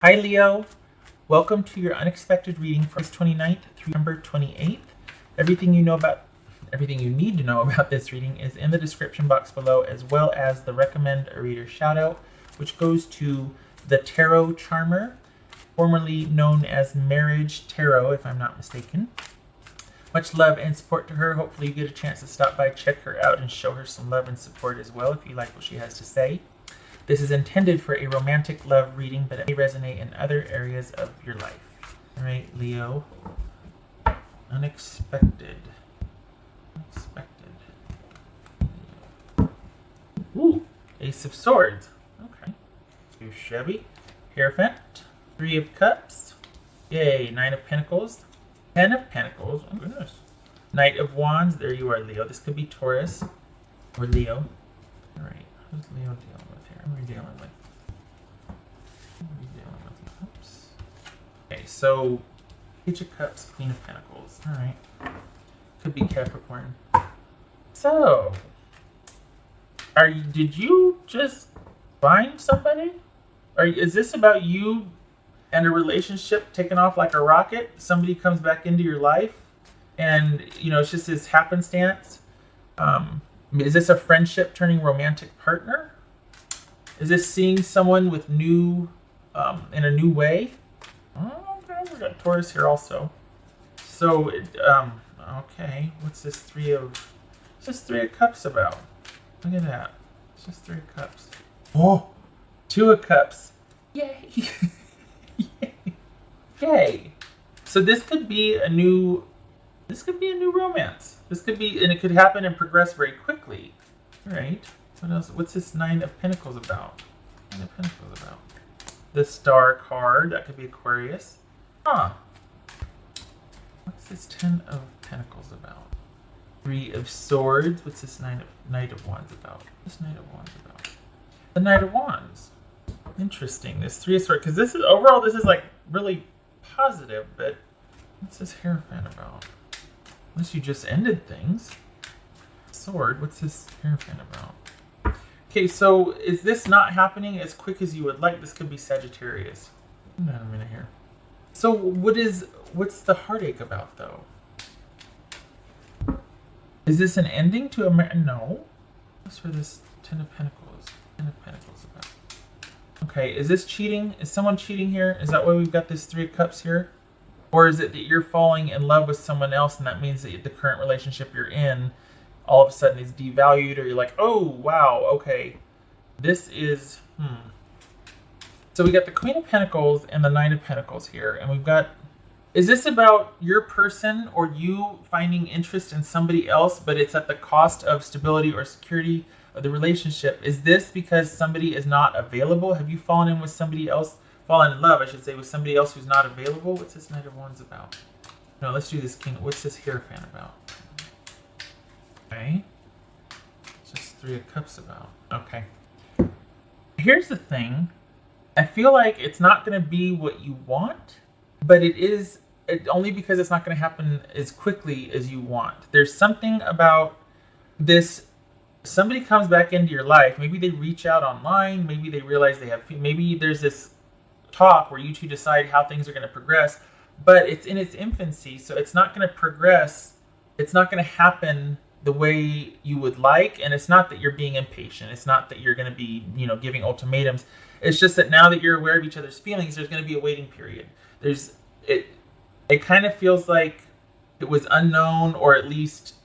Hi Leo, welcome to your unexpected reading for August 29th through September 28th. Everything you need to know about this reading is in the description box below, as well as the recommend a reader shout out, which goes to the Tarot Charmer, formerly known as Marriage Tarot, if I'm not mistaken. Much love and support to her. Hopefully you get a chance to stop by, check her out, and show her some love and support as well if you like what she has to say. This is intended for a romantic love reading, but it may resonate in other areas of your life. All right, Leo. Unexpected. Ooh, Ace of Swords. Okay. Too shabby. Hierophant. Three of Cups. Yay, Nine of Pentacles. 10 of Pentacles. Oh, goodness. Knight of Wands. There you are, Leo. This could be Taurus or Leo. All right. Who's Leo dealing with here? What are we dealing with? Oops. Okay, so Page of Cups, Queen of Pentacles. All right. Could be Capricorn. So, did you just find somebody? Is this about you and a relationship taking off like a rocket? Somebody comes back into your life, and it's just this happenstance. Is this a friendship turning romantic partner? Is this seeing someone with in a new way? Oh, okay, we got Taurus here also. So, okay, what's this Three of Cups about? Look at that. It's just Three of Cups. Oh, Two of Cups. Yay! Yay! Yay! So this could be a new romance. This could be, and it could happen and progress very quickly. All right. What else? What's this Nine of Pentacles about? Nine of Pentacles about. The Star card. That could be Aquarius. Huh. What's this Ten of Pentacles about? Three of Swords. What's this Knight of Wands about? What's Knight of Wands about? The Knight of Wands. Interesting. This Three of Swords. Because this is like really positive, but what's this Hierophant about? Unless you just ended things. Sword, what's this Hierophant about? Okay, so is this not happening as quick as you would like? This could be Sagittarius. Hold on a minute here. So what's the heartache about, though? Is this an ending to a no? What's for this Ten of Pentacles? Ten of Pentacles about. Okay, is this cheating? Is someone cheating here? Is that why we've got this Three of Cups here? Or is it that you're falling in love with someone else, and that means that the current relationship you're in all of a sudden is devalued, or you're like, oh, wow, okay. This is, So we got the Queen of Pentacles and the Nine of Pentacles here, and we've got, is this about your person or you finding interest in somebody else, but it's at the cost of stability or security of the relationship? Is this because somebody is not available? Have you fallen in with somebody else? Fallen in love, I should say, with somebody else who's not available? What's this Knight of Wands about? No, let's do this King. What's this Hierophant about? Okay. It's just Three of Cups about. Okay. Here's the thing. I feel like it's not going to be what you want, but only because it's not going to happen as quickly as you want. There's something about this. Somebody comes back into your life. Maybe they reach out online. Maybe they realize maybe there's this talk where you two decide how things are going to progress, but it's in its infancy, so it's not going to progress. It's not going to happen the way you would like, and it's not that you're being impatient. It's not that you're going to be, giving ultimatums. It's just that now that you're aware of each other's feelings, there's going to be a waiting period. It kind of feels like it was unknown, or at least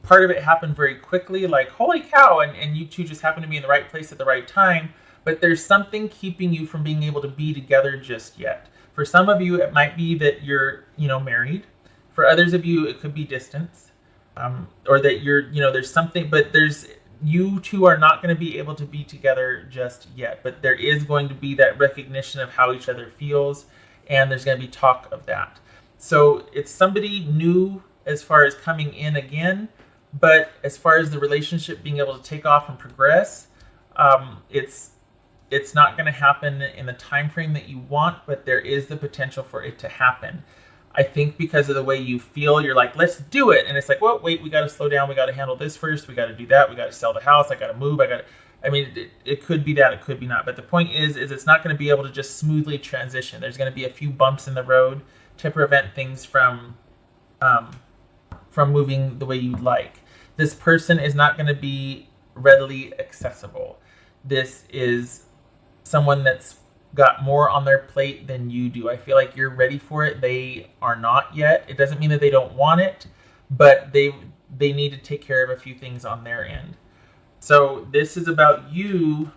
part of it happened very quickly, like, holy cow, and you two just happen to be in the right place at the right time. But there's something keeping you from being able to be together just yet. For some of you, it might be that you're, married. For others of you, it could be distance. Or that you're, there's something, but you two are not going to be able to be together just yet. But there is going to be that recognition of how each other feels, and there's going to be talk of that. So it's somebody new as far as coming in again, but as far as the relationship being able to take off and progress, it's not going to happen in the time frame that you want, but there is the potential for it to happen. I think because of the way you feel, you're like, let's do it. And it's like, well, wait, we got to slow down. We got to handle this first. We got to do that. We got to sell the house. I got to move. I mean, it could be that, it could be not. But the point is it's not going to be able to just smoothly transition. There's going to be a few bumps in the road to prevent things from moving the way you'd like. This person is not going to be readily accessible. This is someone that's got more on their plate than you do. I feel like you're ready for it. They are not yet. It doesn't mean that they don't want it, but they need to take care of a few things on their end. So this is about you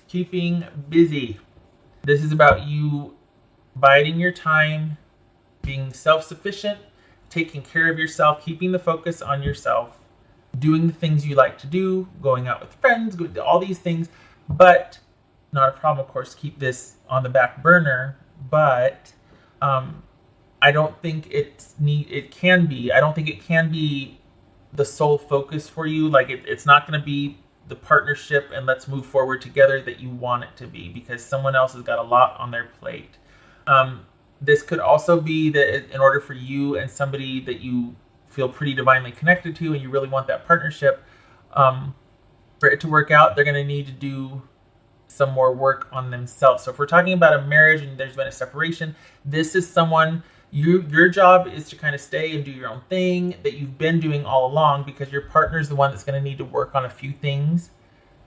keeping busy. This is about you biding your time, being self-sufficient, taking care of yourself, keeping the focus on yourself, doing the things you like to do, going out with friends, all these things, but not a problem, of course, keep this on the back burner, but I don't think it can be. I don't think it can be the sole focus for you. Like it's not going to be the partnership and let's move forward together that you want it to be, because someone else has got a lot on their plate. This could also be that in order for you and somebody that you feel pretty divinely connected to and you really want that partnership, for it to work out, they're going to need to do some more work on themselves. So if we're talking about a marriage and there's been a separation, this is someone, your job is to kind of stay and do your own thing that you've been doing all along, because your partner is the one that's going to need to work on a few things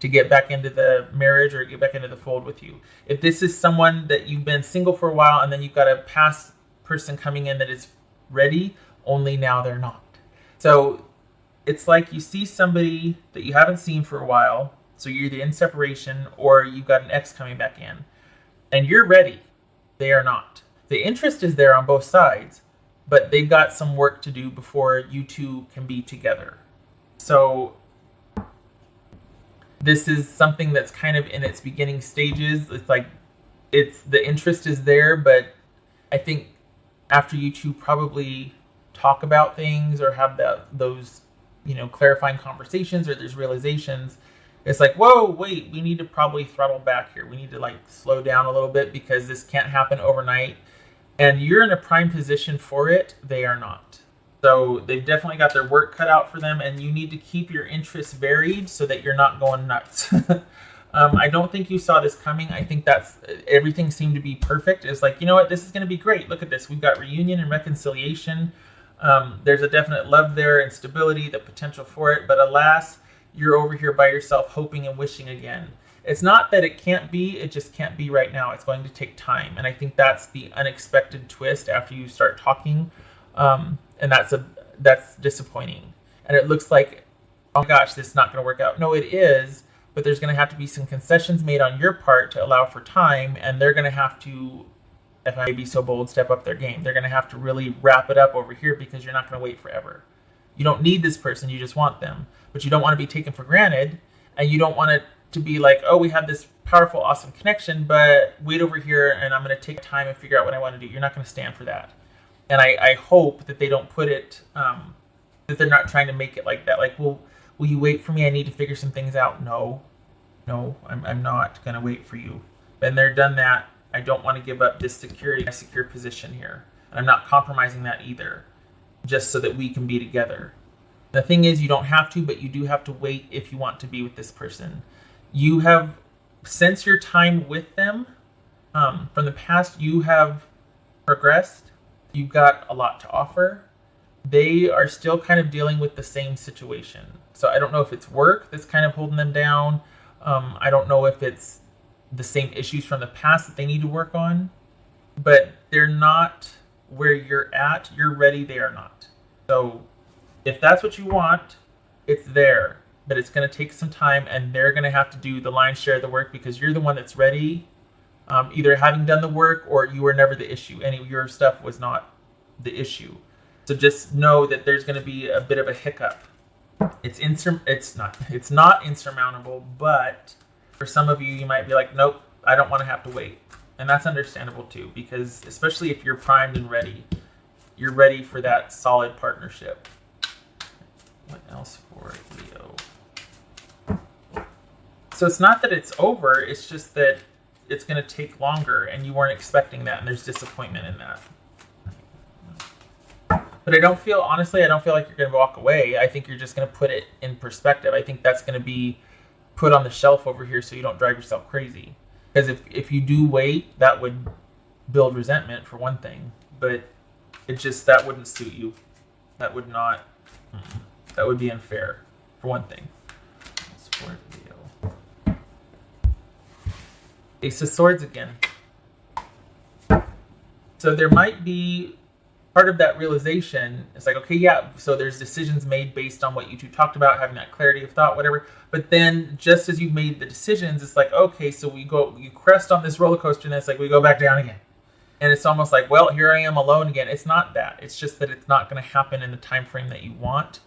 to get back into the marriage or get back into the fold with you. If this is someone that you've been single for a while and then you've got a past person coming in that is ready, only now they're not. So it's like you see somebody that you haven't seen for a while, so you're either in separation or you've got an ex coming back in, and you're ready. They are not. The interest is there on both sides, but they've got some work to do before you two can be together. So this is something that's kind of in its beginning stages. It's like the interest is there, but I think after you two probably talk about things or have those clarifying conversations, or there's realizations, it's like, whoa, wait, we need to probably throttle back here. We need to slow down a little bit, because this can't happen overnight. And you're in a prime position for it. They are not. So they've definitely got their work cut out for them, and you need to keep your interests varied so that you're not going nuts. I don't think you saw this coming. I think everything seemed to be perfect. It's like, you know what, this is going to be great. Look at this. We've got reunion and reconciliation. There's a definite love there and stability, the potential for it. But alas, you're over here by yourself hoping and wishing again. It's not that it can't be, it just can't be right now. It's going to take time. And I think that's the unexpected twist after you start talking. And that's disappointing. And it looks like, oh my gosh, this is not going to work out. No, it is, but there's going to have to be some concessions made on your part to allow for time, and they're going to have to, if I may be so bold, step up their game. They're going to have to really wrap it up over here, because you're not going to wait forever. You don't need this person, you just want them. But you don't want to be taken for granted, and you don't want it to be like, oh, we have this powerful, awesome connection, but wait over here and I'm going to take time and figure out what I want to do. You're not going to stand for that. And I hope that they don't put it, that they're not trying to make it like that. Like, will you wait for me? I need to figure some things out. No, I'm not going to wait for you. Been there, done that. I don't want to give up this security, my secure position here. And I'm not compromising that either, just so that we can be together. The thing is, you don't have to, but you do have to wait if you want to be with this person. You have, since your time with them, from the past, you have progressed. You've got a lot to offer. They are still kind of dealing with the same situation. So I don't know if it's work that's kind of holding them down. I don't know if it's the same issues from the past that they need to work on. But they're not where you're at. You're ready, they are not. So if that's what you want, it's there. But it's going to take some time, and they're going to have to do the lion's share of the work, because you're the one that's ready, either having done the work or you were never the issue. Your stuff was not the issue. So just know that there's going to be a bit of a hiccup. It's not insurmountable, but for some of you, you might be like, nope, I don't want to have to wait. And that's understandable too, because especially if you're primed and ready, you're ready for that solid partnership. What else for Leo? So it's not that it's over, it's just that it's going to take longer, and you weren't expecting that, and there's disappointment in that. But honestly, I don't feel like you're going to walk away. I think you're just going to put it in perspective. I think that's going to be put on the shelf over here so you don't drive yourself crazy. Because if you do wait, that would build resentment for one thing, but that wouldn't suit you. That would not, that would be unfair for one thing. Leo. Ace of Swords again. So there might be part of that realization. It's like, okay, yeah, so there's decisions made based on what you two talked about, having that clarity of thought, whatever. But then just as you've made the decisions, it's like, okay, so you crest on this roller coaster and it's like we go back down again. And it's almost like, well, here I am alone again. It's not that. It's just that it's not going to happen in the time frame that you want.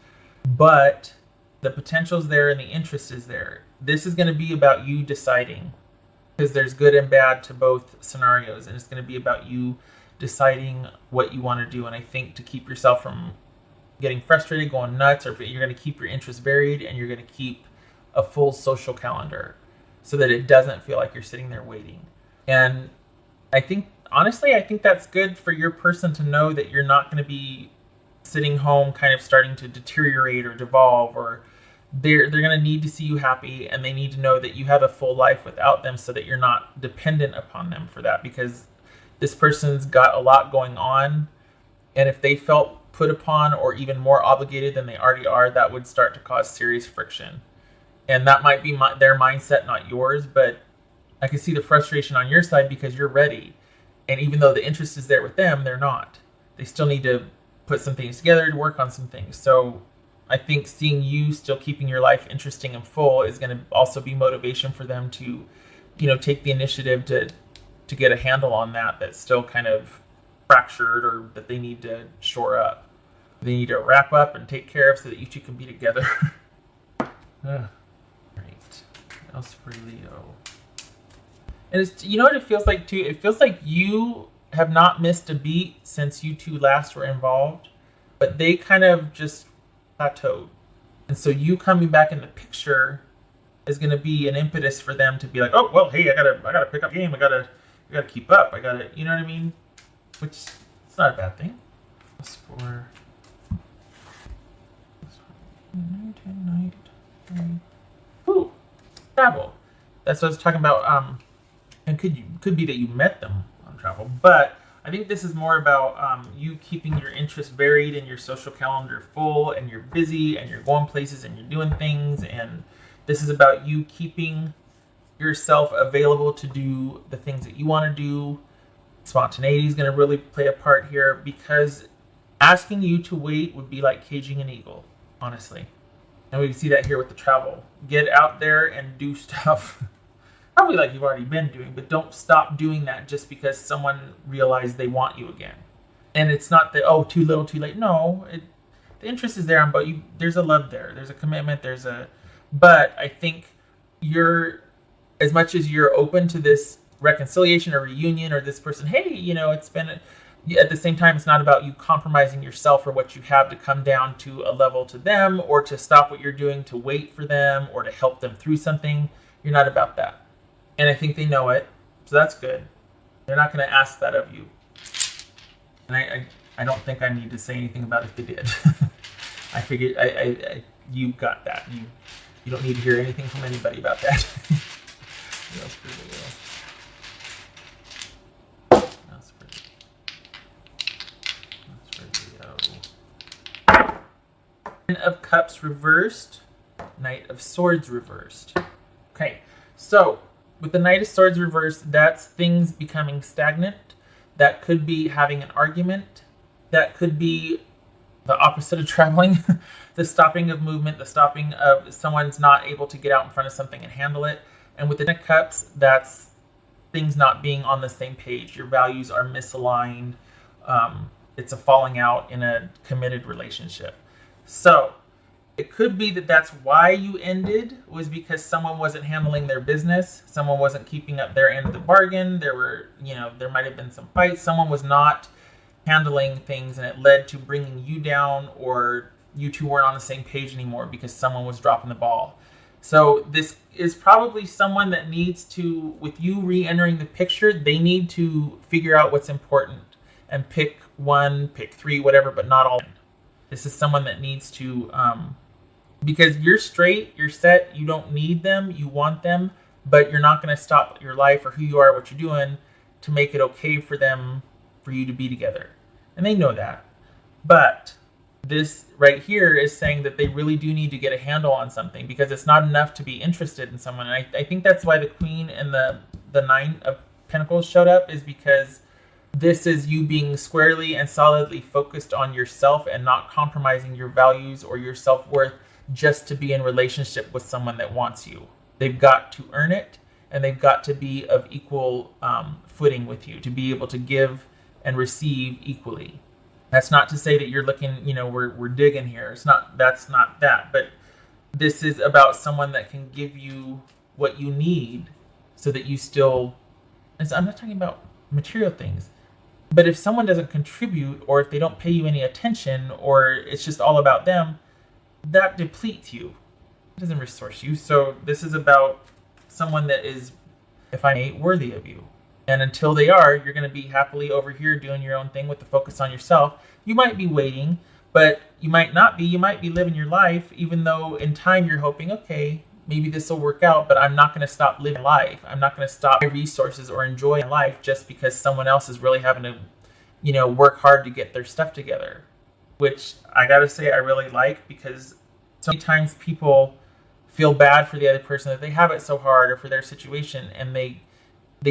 But the potential's there and the interest is there. This is going to be about you deciding, because there's good and bad to both scenarios. And it's going to be about you deciding what you want to do. And I think to keep yourself from getting frustrated, going nuts, or you're going to keep your interests varied and you're going to keep a full social calendar so that it doesn't feel like you're sitting there waiting. And I think, honestly, I think that's good for your person to know that you're not going to be sitting home kind of starting to deteriorate or devolve, or they're going to need to see you happy, and they need to know that you have a full life without them so that you're not dependent upon them for that, because this person's got a lot going on, and if they felt put upon or even more obligated than they already are, that would start to cause serious friction. And that might be their mindset, not yours, but I can see the frustration on your side because you're ready. And even though the interest is there with them, they're not. They still need to put some things together to work on some things. So I think seeing you still keeping your life interesting and full is going to also be motivation for them to, take the initiative to get a handle on that's still kind of fractured, or that they need to shore up. They need to wrap up and take care of so that you two can be together. Great. What else for Leo? And it's, what it feels like too? It feels like you have not missed a beat since you two last were involved, but they kind of just plateaued. And so you coming back in the picture is going to be an impetus for them to be like, oh, well, hey, I gotta pick up game. I gotta keep up. I gotta, you know what I mean? Which, it's not a bad thing. As for ooh, travel. That's what I was talking about. And could be that you met them on travel, but I think this is more about you keeping your interests varied and your social calendar full, and you're busy and you're going places and you're doing things, and this is about you keeping yourself available to do the things that you want to do. Spontaneity is going to really play a part here, because asking you to wait would be like caging an eagle, honestly. And we can see that here with the travel. Get out there and do stuff. Probably like you've already been doing, but don't stop doing that just because someone realized they want you again. And it's not that, oh, too little, too late. No, the interest is there, but there's a love there. There's a commitment. But I think as much as you're open to this reconciliation or reunion, or this person, hey, it's been, at the same time, it's not about you compromising yourself or what you have to come down to a level to them, or to stop what you're doing to wait for them or to help them through something. You're not about that. And I think they know it, so that's good. They're not going to ask that of you. And I don't think I need to say anything about if they did. I figured you got that. You don't need to hear anything from anybody about that. That's Leo. Ten of Cups reversed. Knight of Swords reversed. Okay, so with the Knight of Swords reversed, that's things becoming stagnant. That could be having an argument. That could be the opposite of traveling. The stopping of movement, the stopping of someone's not able to get out in front of something and handle it. And with the Ten of Cups, that's things not being on the same page. Your values are misaligned. It's a falling out in a committed relationship. So it could be that that's why you ended, was because someone wasn't handling their business. Someone wasn't keeping up their end of the bargain. There might have been some fights. Someone was not handling things, and it led to bringing you down, or you two weren't on the same page anymore because someone was dropping the ball. So this is probably someone that needs to, with you re-entering the picture, they need to figure out what's important and pick one, pick three, whatever, but not all. This is someone that needs to Because you're straight, you're set, you don't need them, you want them, but you're not going to stop your life or who you are, what you're doing, to make it okay for them, for you to be together. And they know that. But this right here is saying that they really do need to get a handle on something, because it's not enough to be interested in someone. And I think that's why the Queen and the Nine of Pentacles showed up, is because this is you being squarely and solidly focused on yourself and not compromising your values or your self-worth just to be in relationship with someone that wants you. They've got to earn it, and they've got to be of equal footing with you, to be able to give and receive equally. That's not to say that you're looking, we're digging here. That's not that. But this is about someone that can give you what you need so that you still, I'm not talking about material things, but if someone doesn't contribute, or if they don't pay you any attention, or it's just all about them, that depletes you. It doesn't resource you. So this is about someone that is, if I may, worthy of you. And until they are, you're going to be happily over here doing your own thing with the focus on yourself. You might be waiting, but you might not be. You might be living your life, even though in time you're hoping, okay, maybe this will work out, but I'm not going to stop living life. I'm not going to stop my resources or enjoy life just because someone else is really having to, work hard to get their stuff together. Which I got to say I really like, because so many times people feel bad for the other person, that they have it so hard, or for their situation, and they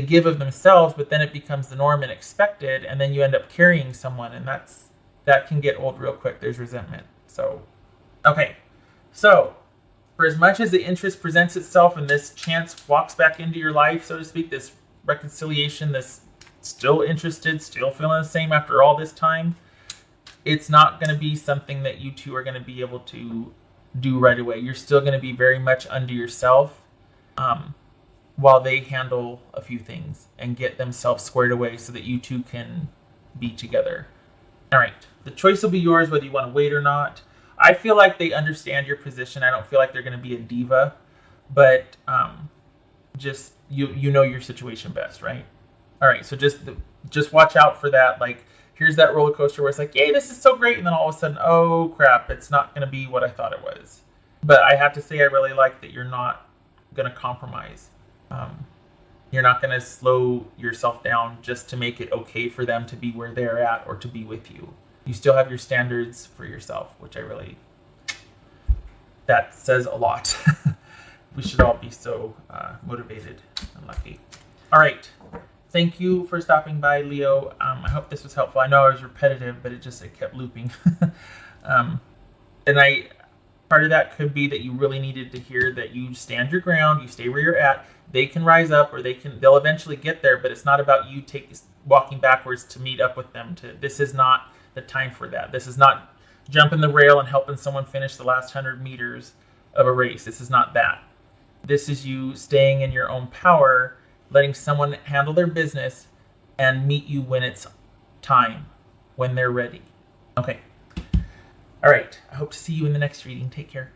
give of themselves, but then it becomes the norm and expected, and then you end up carrying someone, and that can get old real quick. There's resentment. So, okay. So, for as much as the interest presents itself and this chance walks back into your life, so to speak, this reconciliation, this still interested, still feeling the same after all this time, it's not going to be something that you two are going to be able to do right away. You're still going to be very much under yourself, while they handle a few things and get themselves squared away so that you two can be together. All right. The choice will be yours, whether you want to wait or not. I feel like they understand your position. I don't feel like they're going to be a diva, but just you know your situation best, right? All right. So just watch out for that. Like, here's that roller coaster where it's like, yay, this is so great. And then all of a sudden, oh crap, it's not going to be what I thought it was. But I have to say, I really like that you're not going to compromise. You're not going to slow yourself down just to make it okay for them to be where they're at or to be with you. You still have your standards for yourself, which that says a lot. We should all be so motivated and lucky. All right. Thank you for stopping by, Leo. I hope this was helpful. I know I was repetitive, but it kept looping. Part of that could be that you really needed to hear that you stand your ground, you stay where you're at. They can rise up, or they'll eventually get there, but it's not about you walking backwards to meet up with them. This is not the time for that. This is not jumping the rail and helping someone finish the last 100 meters of a race. This is not that. This is you staying in your own power, letting someone handle their business and meet you when it's time, when they're ready. Okay. All right. I hope to see you in the next reading. Take care.